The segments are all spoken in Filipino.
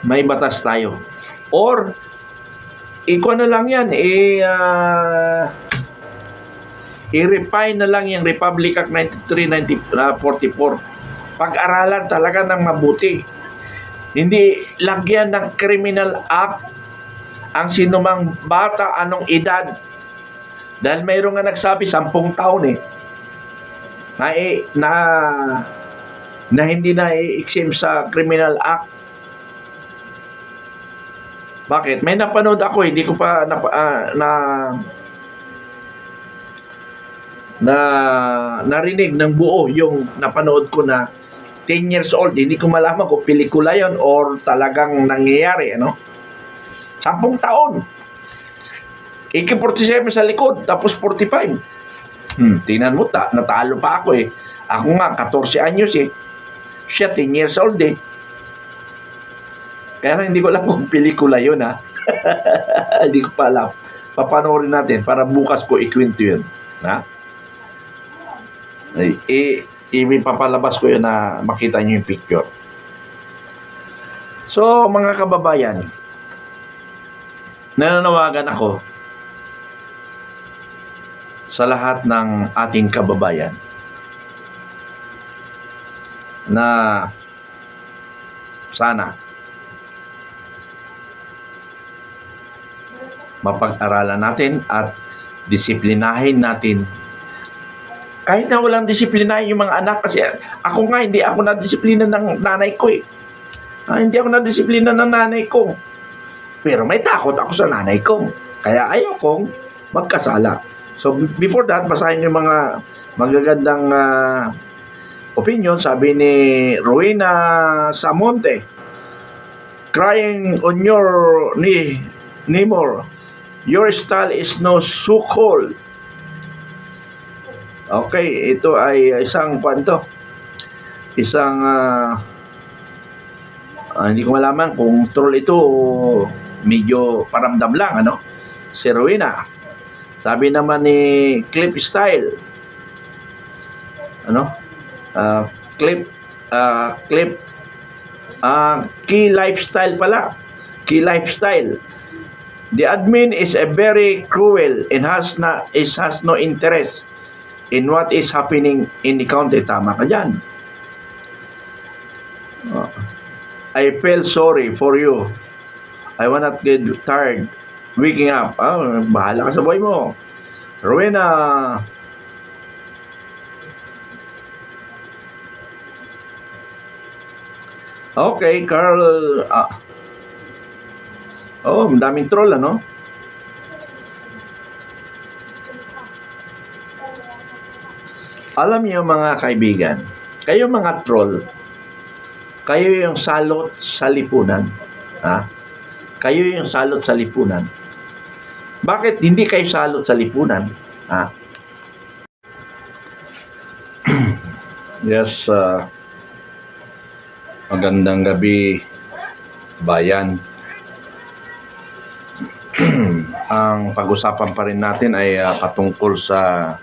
may batas tayo. Or, iko na lang yan, i-refine na lang yung Republic Act 93-44. Pag-aralan talaga ng mabuti. Hindi lagyan ng criminal act ang sinumang bata, anong edad. Dahil mayroon nga nagsabi, 10 taon na hindi na i-exempt sa criminal act. Bakit? May napanood ako, hindi ko pa narinig ng buo yung napanood ko na 10 years old. Hindi ko malaman kung pelikula yon or talagang nangyayari, 10 taon. AK-47 sa likod, tapos 45. Tingnan mo, natalo pa ako Ako nga, 14 anyos Siya, 10 years old Kaya hindi ko alam kung pelikula yun, Hindi ko pa alam. Papanoorin natin para bukas ko ikwento yun. Papalabas ko yun na makita nyo yung picture. So, mga kababayan, nananawagan ako sa lahat ng ating kababayan na sana mapag-aralan natin at disiplinahin natin. Kahit na walang disiplinahin yung mga anak, kasi ako nga hindi ako na-disiplina ng nanay ko hindi ako na-disiplina ng nanay ko. Pero may takot ako sa nanay ko. Kaya ayaw kong magkasala. So before that, basahin yung mga magagandang opinion. Sabi ni Rowena Samonte, crying on your Nimor, your style is no so cold. Okay, ito ay isang hindi ko malaman kung troll ito o medyo paramdam lang, si Rowena. Sabi naman ni Clip Style, Key Lifestyle pala. Key Lifestyle. The admin is a very cruel and has no interest in what is happening in the county. Tama ka dyan. I feel sorry for you. I will not get tired waking up. Bahala ka sa buhay mo. Rowena. Okay, Carl. Daming troll, Alam niyo mga kaibigan, kayo mga troll, kayo yung salot sa lipunan. Kayo yung salot sa lipunan. Bakit hindi kayo salot sa lipunan? Yes, magandang gabi, bayan. Ang pag-usapan pa rin natin ay patungkol sa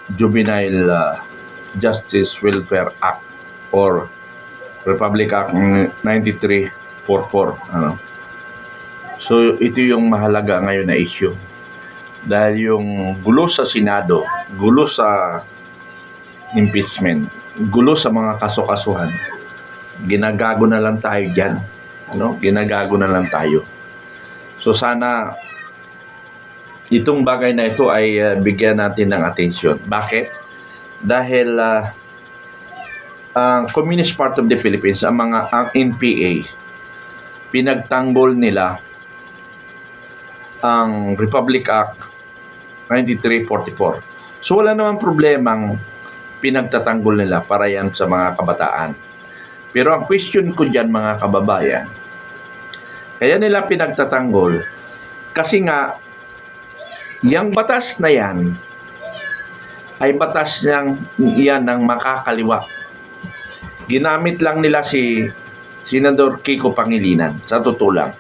Juvenile Justice Welfare Act or Republic Act 93-44. So ito yung mahalaga ngayon na issue. Dahil yung gulo sa Senado, gulo sa impeachment, gulo sa mga kaso-kasuhan, ginagago na lang tayo dyan. Ginagago na lang tayo. So sana itong bagay na ito ay bigyan natin ng atensyon. Bakit? Dahil ang Communist Party of the Philippines, ang NPA, pinagtanggol nila ang Republic Act 93-44. So wala namang problemang pinagtatanggol nila para yan sa mga kabataan. Pero ang question ko dyan mga kababayan, kaya nila pinagtatanggol kasi nga yung batas na yan ay batas yan ng makakaliwa. Ginamit lang nila si Senador Kiko Pangilinan, sa totoo lang.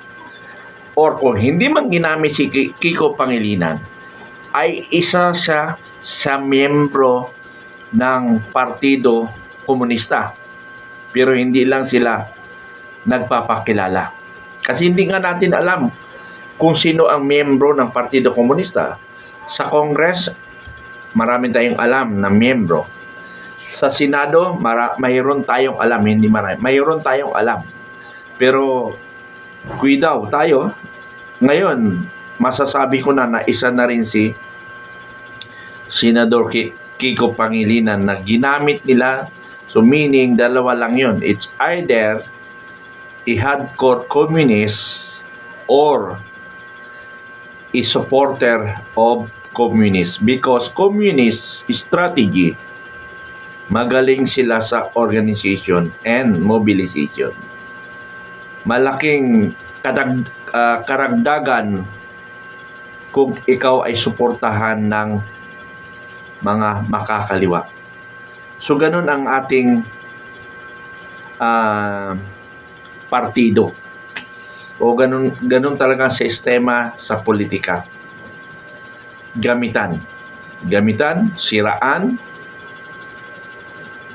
Or kung hindi man ginamit si Kiko Pangilinan, ay isa siya sa miyembro ng Partido Komunista. Pero hindi lang sila nagpapakilala. Kasi hindi nga natin alam kung sino ang miyembro ng Partido Komunista. Sa Congress, marami tayong alam na miyembro. Sa Senado, mayroon tayong alam, hindi marami. Mayroon tayong alam. Pero, kuidaw tayo. Ngayon, masasabi ko na isa na rin si Senador Kiko Pangilinan na ginamit nila. So, meaning, dalawa lang yun. It's either a hardcore communist or a supporter of communist, because communist strategy, magaling sila sa organization and mobilization. Malaking karagdagan kung ikaw ay suportahan ng mga makakaliwa. So ganun ang ating partido. O ganun talaga ang sistema sa politika. Gamitan, siraan,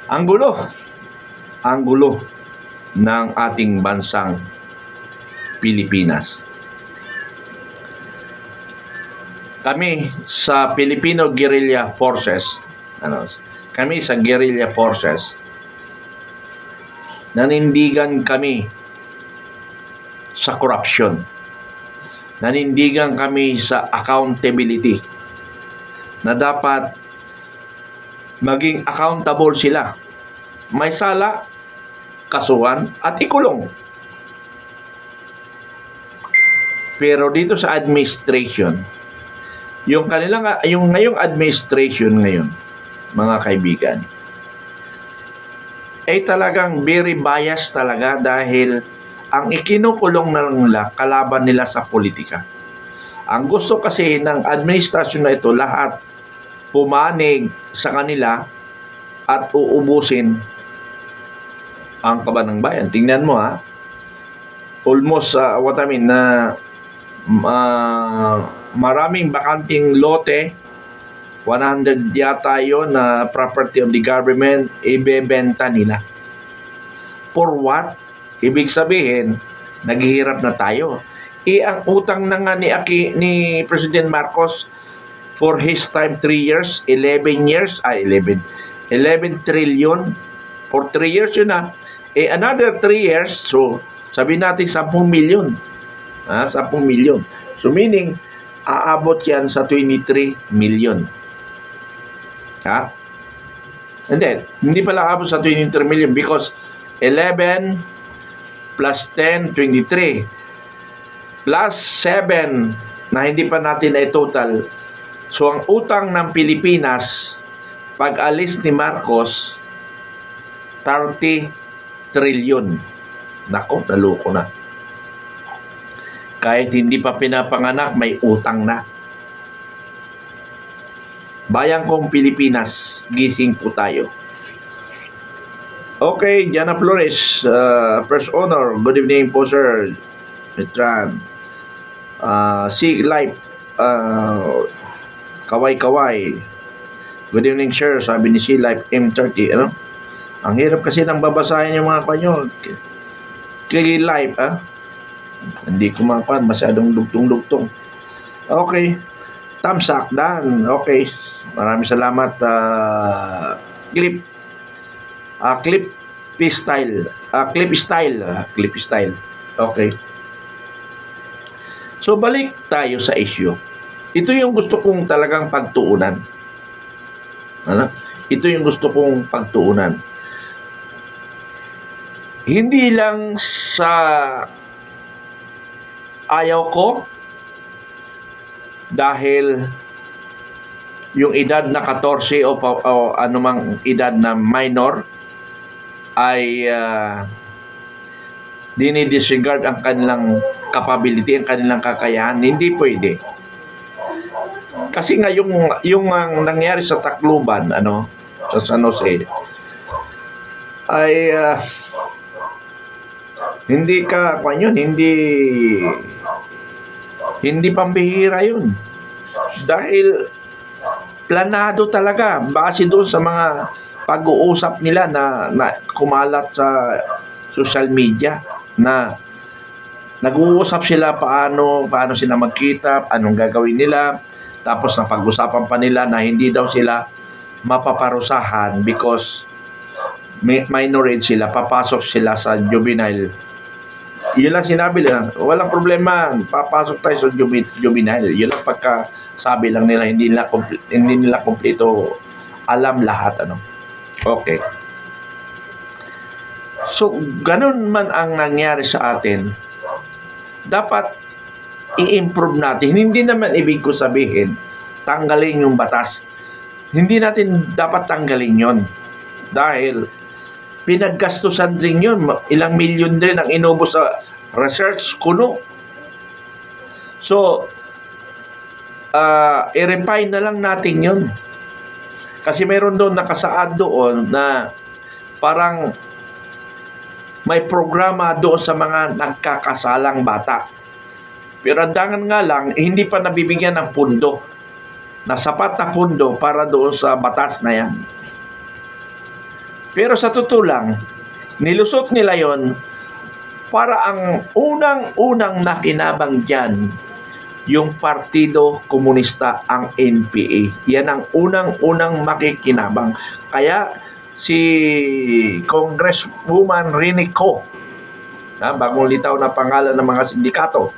ang gulo ng ating bansang Pilipinas. Kami sa Filipino Guerrilla Forces, nanindigan kami sa corruption. Nanindigan kami sa accountability, na dapat maging accountable sila. May sala, kasuhan, at ikulong. Pero dito sa administration, yung ngayong administration ngayon, mga kaibigan, ay talagang very biased talaga, dahil ang ikinukulong na nila, kalaban nila sa politika. Ang gusto kasi ng administrasyon na ito, lahat pumanig sa kanila at uubusin ang kaban ng bayan. Tingnan mo almost maraming bakanting lote, 100 yata yun na property of the government, ibebenta nila. For what? Ibig sabihin, naghihirap na tayo. Ang utang na nga ni President Marcos for his time 3 years, 11 trillion. For 3 years yun another 3 years, so sabi natin 10 million. 10 million. So meaning, aabot yan sa 23 million. Hindi pala aabot sa 23 million because 11 plus 10, 23. Plus 7 na hindi pa natin ay total. So, ang utang ng Pilipinas, pag alis ni Marcos, 30 trillion. Nako, naluko na. Kahit hindi pa pinapanganak, may utang na. Bayang kong Pilipinas, gising po tayo. Okay, Jana Flores, First Honor, good evening po sir. Metran. Sig Life, Kaway. Good evening sir, sabi ni Sig Life M30. Ang hirap kasi nang babasahin yung mga kanyo. Kay Life, hindi ko masyadong dugtong-dugtong. Okay, Tamsak Dan. Okay, maraming salamat. Clip style. Okay. So, balik tayo sa issue. Ito yung gusto kong talagang pagtuunan. Ito yung gusto kong pagtuunan. Hindi lang sa ayaw ko, dahil yung edad na 14 o anumang edad na minor ay dinidisregard ang kanilang capability, ang kanilang kakayahan. Hindi pwede. Kasi nga yung nangyari sa Tacloban, sa San Jose, ay hindi pambihira yun. Dahil planado talaga, base doon sa mga pag-uusap nila na kumalat sa social media na nag-uusap sila paano sila magkita, anong gagawin nila. Tapos napag-usapan pa nila na hindi daw sila mapaparusahan because minor age sila, papasok sila sa juvenile. Yun lang sinabi nila, walang problema, papasok tayo sa juvenile. Yun lang pagkasabi lang nila, hindi nila kompleto alam lahat. Okay. So, ganun man ang nangyari sa atin, dapat i-improve natin. Hindi naman ibig ko sabihin, tanggalin yung batas. Hindi natin dapat tanggalin yon dahil pinaggastusan rin yun. Ilang milyon din ang inubos sa research kuno. So, i-refine na lang natin yun. Kasi mayroon doon nakasaad doon na parang may programa doon sa mga nagkakasalang bata. Pero andangan nga lang, hindi pa nabibigyan ng pundo. Na sapat na pundo para doon sa batas na yan. Pero sa totoo lang, nilusot nila yon para ang unang-unang nakinabang dyan, yung Partido Komunista, ang NPA. Yan ang unang-unang makikinabang. Kaya si Congresswoman Rini Co, bagong litaw na pangalan ng mga sindikato,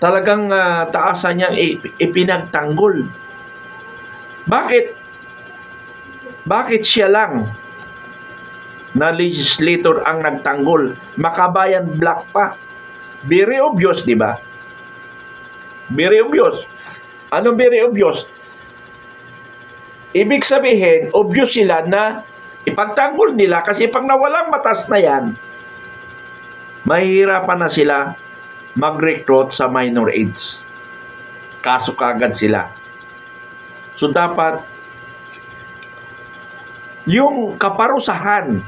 talagang taasan niyang ipinagtanggol. Bakit siya lang na legislator ang nagtanggol? Makabayan Black pa. Very obvious, di ba? Very obvious. Anong very obvious? Ibig sabihin, obvious sila na ipagtanggol nila kasi pag nawalang batas na yan, mahihirapan na sila mag-recruit sa minor age. Kaso kagad sila. So dapat yung kaparusahan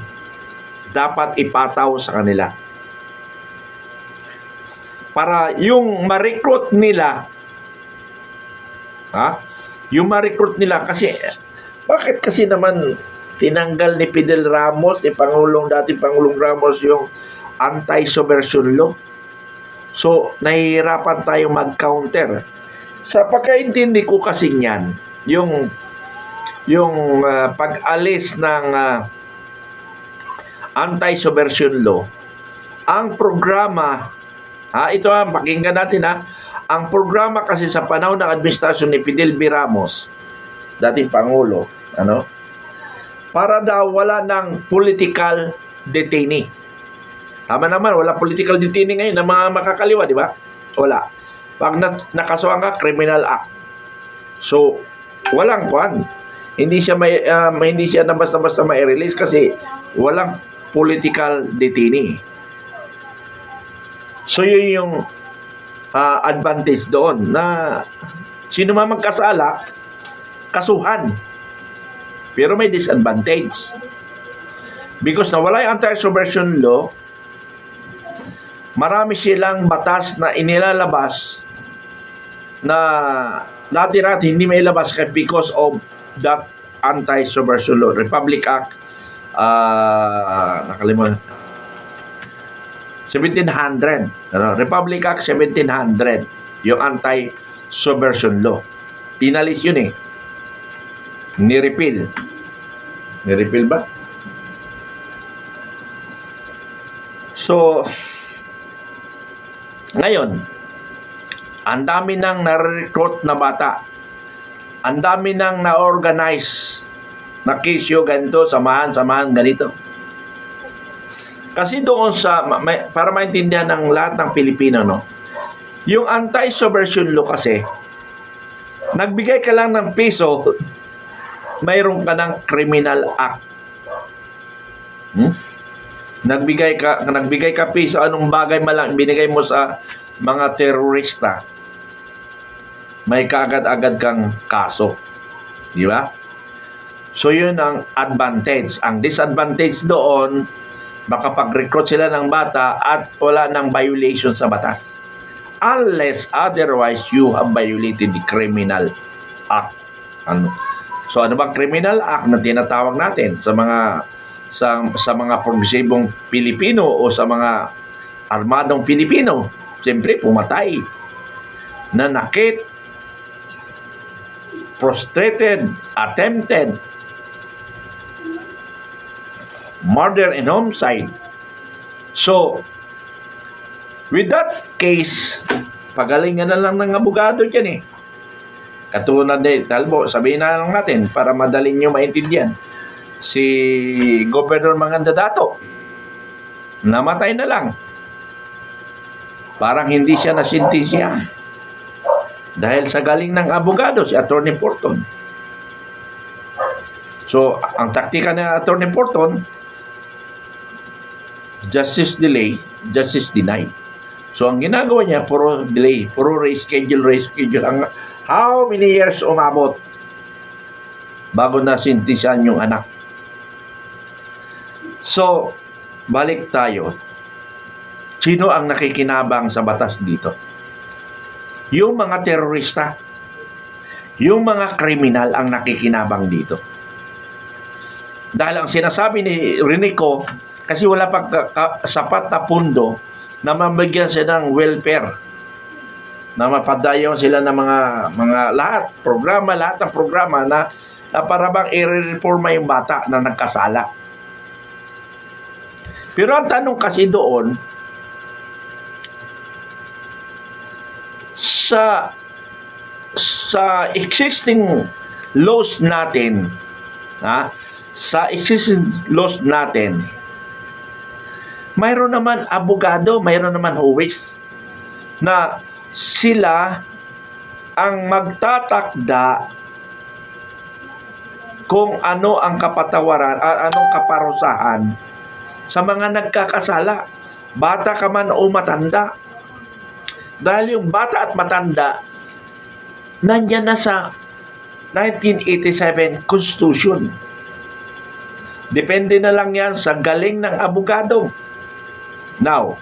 dapat ipataw sa kanila. Para yung ma-recruit nila, yung ma-recruit nila kasi bakit kasi naman tinanggal ni Fidel Ramos, dating Pangulong Ramos yung anti-subversion law? So, nahihirapan tayong mag-counter. Sa pagkaintindi ko kasi niyan, yung pag-alis ng anti-subversion law, ang programa, ito pakinggan natin ang programa kasi sa panahon ng administrasyon ni Fidel B. Ramos, dating Pangulo, para daw wala ng political detainee. Tama naman, wala political detainee ngayon ng mga makakaliwa, di ba? Wala. Pag nakasuhan ka, criminal act. So, walang kwan. Hindi siya na basta-basta ma-release kasi walang political detainee. So, yun yung advantage doon na sino man magkasala, kasuhan. Pero may disadvantage. Because nawala yung anti-subversion law, marami silang batas na inilalabas na dati-dati hindi may labas because of that anti-subversion law. Republic Act, nakalimutan, 1700. Republic Act 1700, yung anti-subversion law. Inalis yun Ni-repeal. Ni-repeal ba? So, ngayon, ang dami nang na-recruit na bata. Ang dami nang na-organize na kisyo, ganito, samahan, ganito. Kasi doon para maintindihan ng lahat ng Pilipino, yung anti-subversion law kasi, nagbigay ka lang ng piso, mayroon ka ng criminal act. Nagbigay ka piso, anong bagay malang binigay mo sa mga terorista, may kaagad-agad kang kaso. Di ba? So, yun ang advantage. Ang disadvantage doon, makapag-recruit sila ng bata at wala ng violation sa batas. Unless otherwise you have violated the criminal act. So, ano bang criminal act na tinatawag natin sa mga sa mga progresibong Pilipino o sa mga armadong Pilipino. Siyempre, pumatay, nanakit, prostrated, attempted, murder and homicide. So, with that case, pagalingan na lang ng abogado dyan eh. Katulad talbo, sabihin na lang natin para madaling nyo maintindihan. Si Governor Mangandadato, namatay na lang. Parang hindi siya nasintensyahan. Dahil sa galing ng abogado, si Attorney Porton. So, ang taktika ng Attorney Porton, justice delay, justice denied. So, ang ginagawa niya, puro delay, puro reschedule. How many years umabot bago na sintisan yung anak? So, balik tayo. Sino ang nakikinabang sa batas dito? Yung mga terorista, yung mga kriminal ang nakikinabang dito. Dahil ang sinasabi ni Rinico, kasi wala pang sapat na pundo na mabigyan sila ng welfare, na mapadayon sila ng mga lahat ng programa na para bang i-reforma yung bata na nagkasala. Pero ang tanong kasi doon, sa existing laws natin, mayroon naman abogado, mayroon naman huwis na sila ang magtatakda kung ano ang kapatawaran, anong kaparusahan sa mga nagkakasala, bata ka man o matanda. Dahil yung bata at matanda, nandyan na sa 1987 Constitution. Depende na lang yan sa galing ng abogado. Now,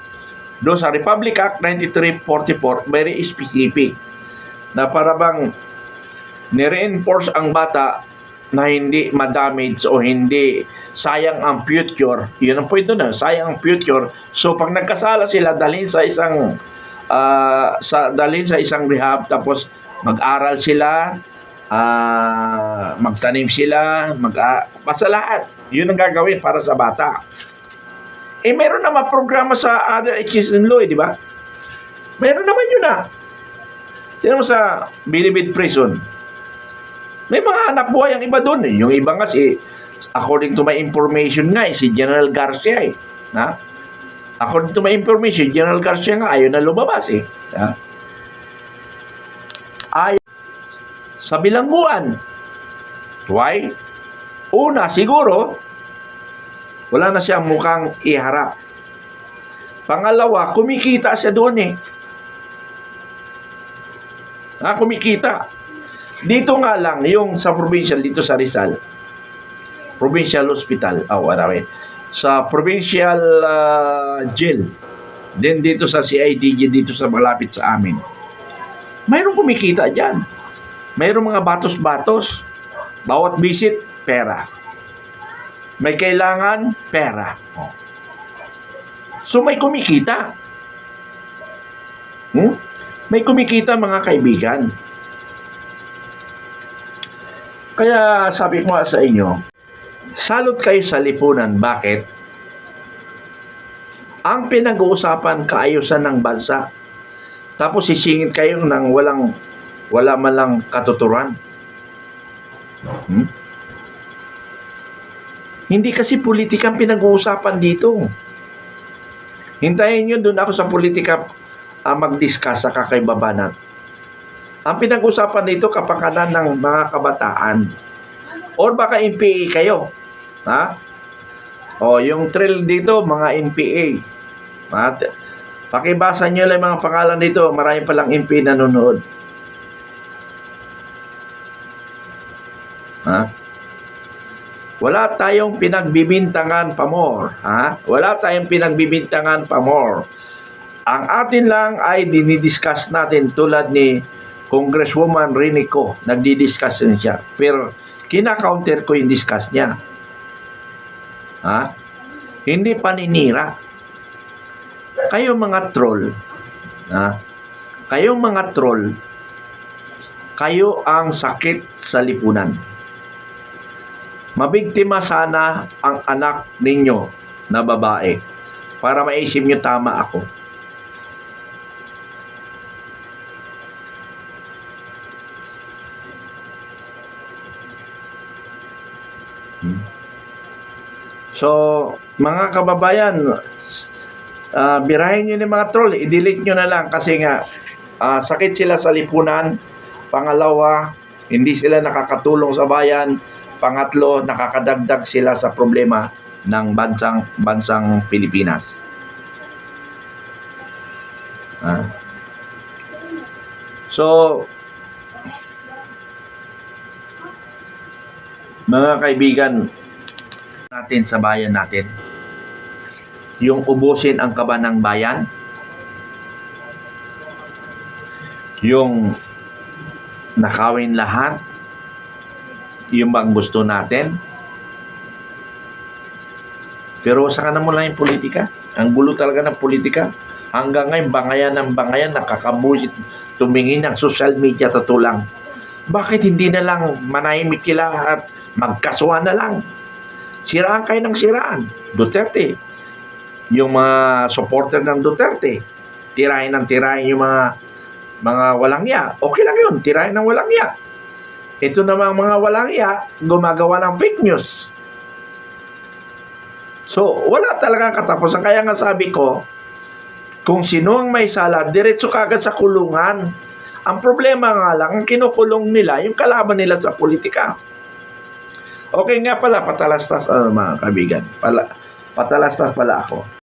doon sa Republic Act 9344, very specific na para bang nire-enforce ang bata na hindi ma-damage o hindi sayang ang future. Yun ang point doon, sayang ang future. So, pag nagkasala sila, dalhin sa isang rehab, tapos mag-aral sila, magtanim sila, basta lahat. Yun ang gagawin para sa bata. Eh, meron naman programa sa other existing law, di ba? Meron naman yun Tignan mo sa Bilibid Prison. May mga anak buhay ang iba doon. Yung iba nga according to my information nga, si General Garcia according to my information, General Garcia nga ayaw na lumabas ayaw sa bilangguan. Why? Una, siguro wala na siyang mukhang iharap. Pangalawa, kumikita siya doon kumikita. Dito nga lang, yung sa provincial, dito sa Rizal, provincial hospital, sa provincial jail, then dito sa CIDG, dito sa malapit sa amin, mayroong kumikita dyan. Mayroong mga batos-batos. Bawat visit, pera. May kailangan, pera. So may kumikita. May kumikita, mga kaibigan. Kaya sabi ko nga sa inyo, salot kayo sa lipunan. Bakit? Ang pinag-uusapan, kaayusan ng bansa. Tapos sisingit kayo ng wala man lang katuturan. Hindi kasi politika ang pinag-uusapan dito. Hintayin nyo, doon ako sa politika mag-discuss sa kakaibabanat. Ang pinag-uusapan dito, kapakanan ng mga kabataan. Or baka NPA kayo. Yung trail dito, mga NPA. Pakibasa nyo lang mga pangalan dito. Marami palang NPA nanonood. Wala tayong pinagbibintangan pa more. Wala tayong pinagbibintangan pa more. Ang atin lang ay dinidiscuss natin tulad ni Congresswoman Rinico. Nagdidiscuss din siya. Pero kina-counter ko yung discuss niya. Ha? Hindi paninira. Kayo mga troll, ha? Kayo mga troll, kayo ang sakit sa lipunan. Mabiktima sana ang anak ninyo na babae para maisip nyo tama ako. So, mga kababayan, birahin nyo ni mga troll, i-delete nyo na lang kasi nga sakit sila sa lipunan. Pangalawa, hindi sila nakakatulong sa bayan. Pangatlo, nakakadagdag sila sa problema ng bansang Pilipinas. So, mga kaibigan natin sa bayan natin, yung ubusin ang kaba ng bayan, yung nakawin lahat, yung bang gusto natin. Pero saka na mo lang yung politika. Ang gulo talaga ng politika. Hanggang ngayon, bangayan, nakakabusit, tumingin ng social media tatulang. Bakit hindi na lang manahimik sila at magkasuhan na lang? Siraan kayo ng siraan. Duterte. Yung mga supporter ng Duterte. Tirahin yung mga walang iya. Okay lang yun. Tirahin ng walang iya. Ito namang mga walang iya, gumagawa ng fake news. So, wala talagang katapusan. Kaya nga sabi ko, kung sino ang may sala, diretso kagad sa kulungan. Ang problema nga lang, ang kinukulong nila, yung kalaban nila sa politika. Okay nga pala, patalastas, mga kaibigan. Patalastas pala ako.